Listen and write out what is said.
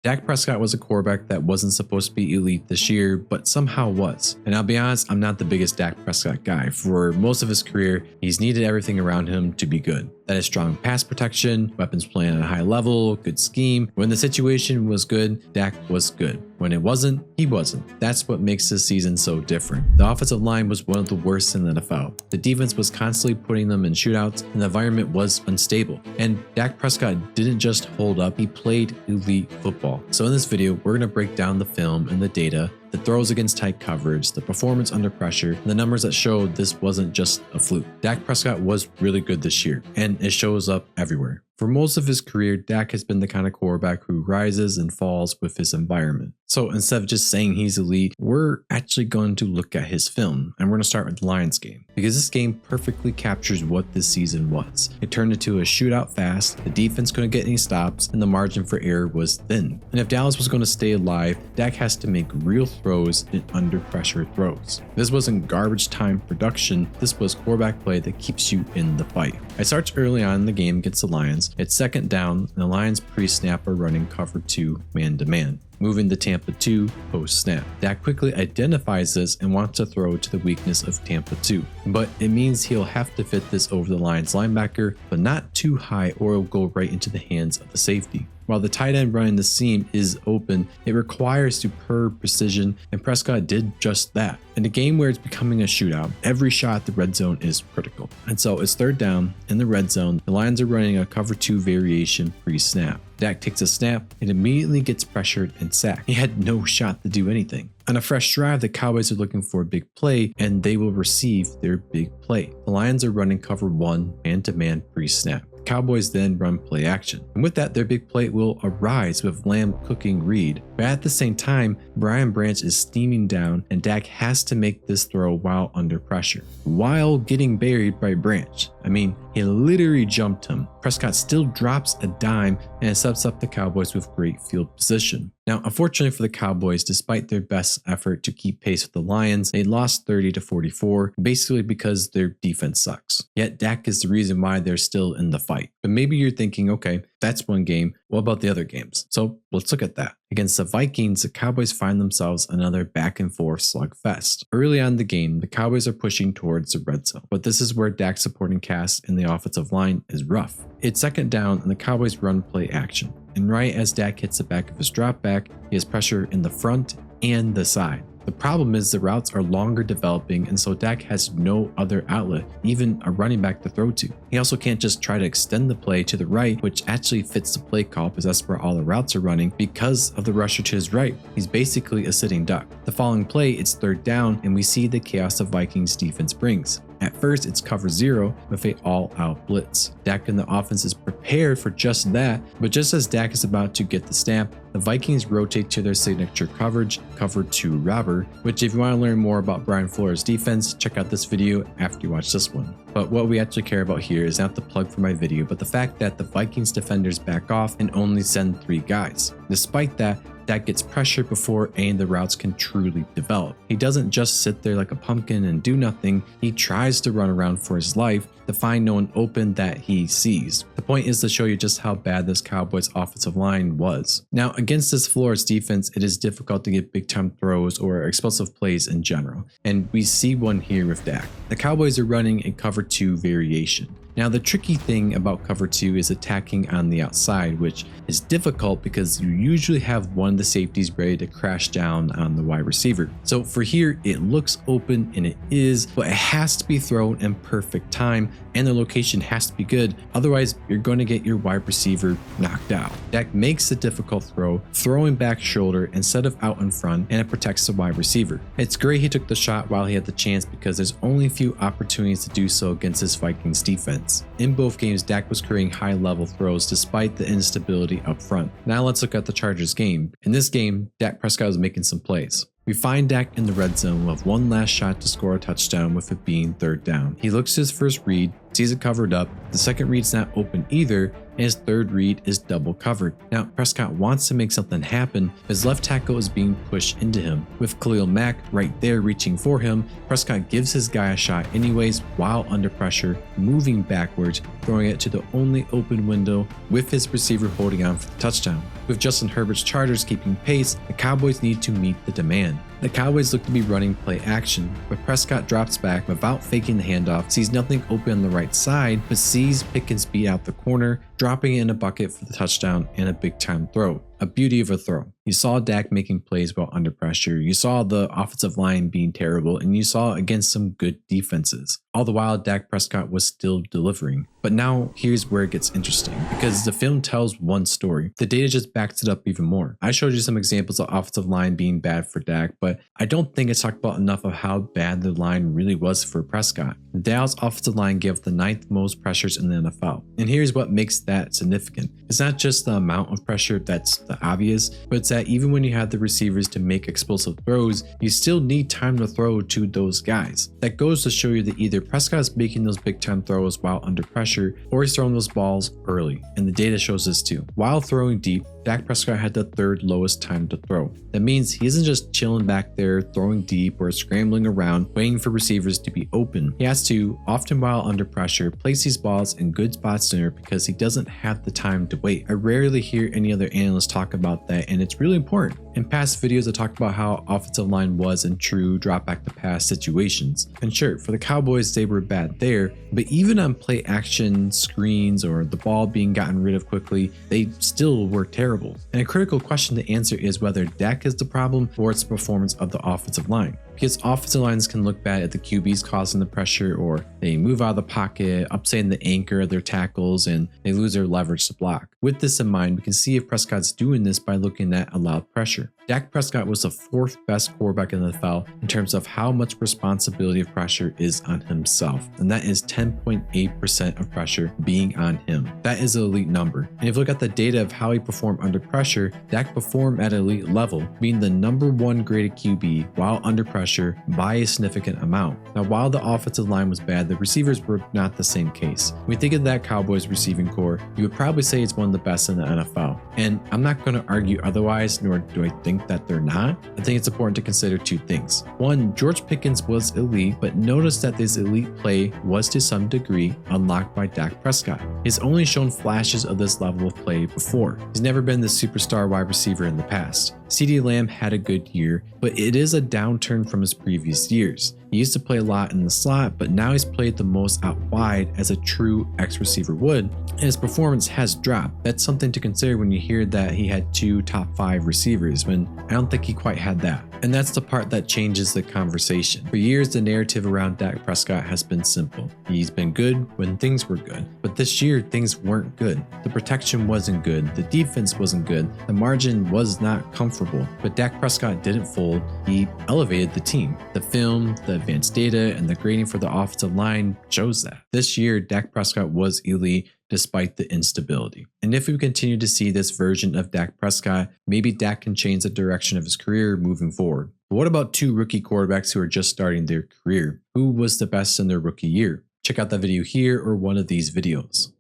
Dak Prescott was a quarterback that wasn't supposed to be elite this year, but somehow was. And I'll be honest, I'm not the biggest Dak Prescott guy. For most of his career, he's needed everything around him to be good. That is strong pass protection, weapons playing at a high level, good scheme. When the situation was good, Dak was good. When it wasn't, he wasn't. That's what makes this season so different. The offensive line was one of the worst in the NFL. The defense was constantly putting them in shootouts, and the environment was unstable. And Dak Prescott didn't just hold up, he played elite football. So in this video, we're going to break down the film and the data, the throws against tight coverage, the performance under pressure, and the numbers that showed this wasn't just a fluke. Dak Prescott was really good this year, and it shows up everywhere. For most of his career, Dak has been the kind of quarterback who rises and falls with his environment. So instead of just saying he's elite, we're actually going to look at his film, and we're going to start with the Lions game, because this game perfectly captures what this season was. It turned into a shootout fast, the defense couldn't get any stops, and the margin for error was thin. And if Dallas was going to stay alive, Dak has to make real throws and under pressure throws. This wasn't garbage time production, this was quarterback play that keeps you in the fight. It starts early on in the game against the Lions. It's second down, and the Lions pre-snap are running cover 2 man-to-man, moving to Tampa 2 post-snap. Dak quickly identifies this and wants to throw to the weakness of Tampa 2, but it means he'll have to fit this over the Lions linebacker, but not too high or it'll go right into the hands of the safety. While the tight end running the seam is open, it requires superb precision, and Prescott did just that. In a game where it's becoming a shootout, every shot at the red zone is critical. And so it's third down in the red zone. The Lions are running a cover 2 variation pre-snap. Dak takes a snap and immediately gets pressured and sacked. He had no shot to do anything. On a fresh drive, the Cowboys are looking for a big play, and they will receive their big play. The Lions are running cover 1 man-to-man pre-snap. Cowboys then run play action, and with that their big play will arise with Lamb cooking Reed, but at the same time Brian Branch is steaming down and Dak has to make this throw while under pressure, while getting buried by Branch. I mean, he literally jumped him. Prescott still drops a dime and it sets up the Cowboys with great field position. Now, unfortunately for the Cowboys, despite their best effort to keep pace with the Lions, they lost 30-44, basically because their defense sucks. Yet Dak is the reason why they're still in the fight. But maybe you're thinking, okay, that's one game. What about the other games? So let's look at that. Against the Vikings, the Cowboys find themselves another back and forth slugfest. Early on in the game, the Cowboys are pushing towards the red zone, but this is where Dak's supporting cast in the offensive line is rough. It's second down and the Cowboys run play action. And right as Dak hits the back of his drop back, he has pressure in the front and the side. The problem is the routes are longer developing, and so Dak has no other outlet, even a running back to throw to. He also can't just try to extend the play to the right, which actually fits the play call because that's where all the routes are running because of the rusher to his right. He's basically a sitting duck. The following play, it's third down, and we see the chaos the Vikings defense brings. At first, it's cover 0 with a all-out blitz. Dak and the offense is prepared for just that, but just as Dak is about to get the snap, the Vikings rotate to their signature coverage, cover 2 robber, which if you want to learn more about Brian Flores' defense, check out this video after you watch this one. But what we actually care about here is not the plug for my video, but the fact that the Vikings defenders back off and only send 3 guys. Despite that, Dak gets pressure before any of the routes can truly develop. He doesn't just sit there like a pumpkin and do nothing, he tries to run around for his life to find no one open that he sees. The point is to show you just how bad this Cowboys offensive line was. Now, against this Flores defense, it is difficult to get big time throws or explosive plays in general, and we see one here with Dak. The Cowboys are running a cover 2 variation. Now, the tricky thing about cover 2 is attacking on the outside, which is difficult because you usually have one of the safeties ready to crash down on the wide receiver. So for here, it looks open and it is, but it has to be thrown in perfect time and the location has to be good. Otherwise, you're going to get your wide receiver knocked out. Dak makes the difficult throw, throwing back shoulder instead of out in front, and it protects the wide receiver. It's great he took the shot while he had the chance because there's only a few opportunities to do so against this Vikings defense. In both games, Dak was creating high-level throws despite the instability up front. Now let's look at the Chargers game. In this game, Dak Prescott was making some plays. We find Dak in the red zone with one last shot to score a touchdown with it being third down. He looks to his first read, sees it covered up, the second read's not open either, and his third read is double covered. Now, Prescott wants to make something happen. His left tackle is being pushed into him. With Khalil Mack right there reaching for him, Prescott gives his guy a shot anyways while under pressure, moving backwards, throwing it to the only open window with his receiver holding on for the touchdown. With Justin Herbert's Chargers keeping pace, the Cowboys need to meet the demand. The Cowboys look to be running play action, but Prescott drops back without faking the handoff, sees nothing open on the right side, but sees Pickens beat out the corner, dropping it in a bucket for the touchdown and a big time throw. A beauty of a throw. You saw Dak making plays while under pressure, you saw the offensive line being terrible, and you saw against some good defenses. All the while, Dak Prescott was still delivering. But now, here's where it gets interesting, because the film tells one story. The data just backs it up even more. I showed you some examples of offensive line being bad for Dak, but I don't think it's talked about enough of how bad the line really was for Prescott. The Dallas offensive line gave up the 9th most pressures in the NFL. And here's what makes that significant. It's not just the amount of pressure that's the obvious, but it's that even when you have the receivers to make explosive throws, you still need time to throw to those guys. That goes to show you that either Prescott is making those big time throws while under pressure, or he's throwing those balls early, and the data shows this too. While throwing deep, Dak Prescott had the 3rd lowest time to throw. That means he isn't just chilling back there, throwing deep or scrambling around, waiting for receivers to be open. He has to, often while under pressure, place these balls in good spots sooner because he doesn't have the time to wait. I rarely hear any other analysts talk about that, and it's really important. In past videos, I talked about how offensive line was in true drop back to pass situations. And sure, for the Cowboys, they were bad there, but even on play action screens or the ball being gotten rid of quickly, they still were terrible. And a critical question to answer is whether Dak is the problem or it's the performance of the offensive line. Because offensive lines can look bad at the QBs causing the pressure, or they move out of the pocket, upsetting the anchor of their tackles, and they lose their leverage to block. With this in mind, we can see if Prescott's doing this by looking at allowed pressure. Dak Prescott was the 4th best quarterback in the NFL in terms of how much responsibility of pressure is on himself, and that is 10.8% of pressure being on him. That is an elite number. And if you look at the data of how he performed under pressure, Dak performed at an elite level, being the #1 graded QB while under pressure by a significant amount. Now, while the offensive line was bad, the receivers were not the same case. When you think of that Cowboys receiving core, you would probably say it's one of the best in the NFL. And I'm not going to argue otherwise, nor do I think that they're not. I think it's important to consider 2 things. One, George Pickens was elite, but notice that this elite play was to some degree unlocked by Dak Prescott. He's only shown flashes of this level of play before. He's never been the superstar wide receiver in the past. CeeDee Lamb had a good year, but it is a downturn from his previous years. He used to play a lot in the slot, but now he's played the most out wide as a true X receiver would, and his performance has dropped. That's something to consider when you hear that he had 2 top 5 receivers, when I don't think he quite had that. And that's the part that changes the conversation. For years, the narrative around Dak Prescott has been simple. He's been good when things were good, but this year things weren't good. The protection wasn't good, the defense wasn't good, the margin was not comfortable, but Dak Prescott didn't fold. He elevated the team. The film, the advanced data, and the grading for the offensive line shows that. This year, Dak Prescott was elite despite the instability. And if we continue to see this version of Dak Prescott, maybe Dak can change the direction of his career moving forward. But what about 2 rookie quarterbacks who are just starting their career? Who was the best in their rookie year? Check out that video here or one of these videos.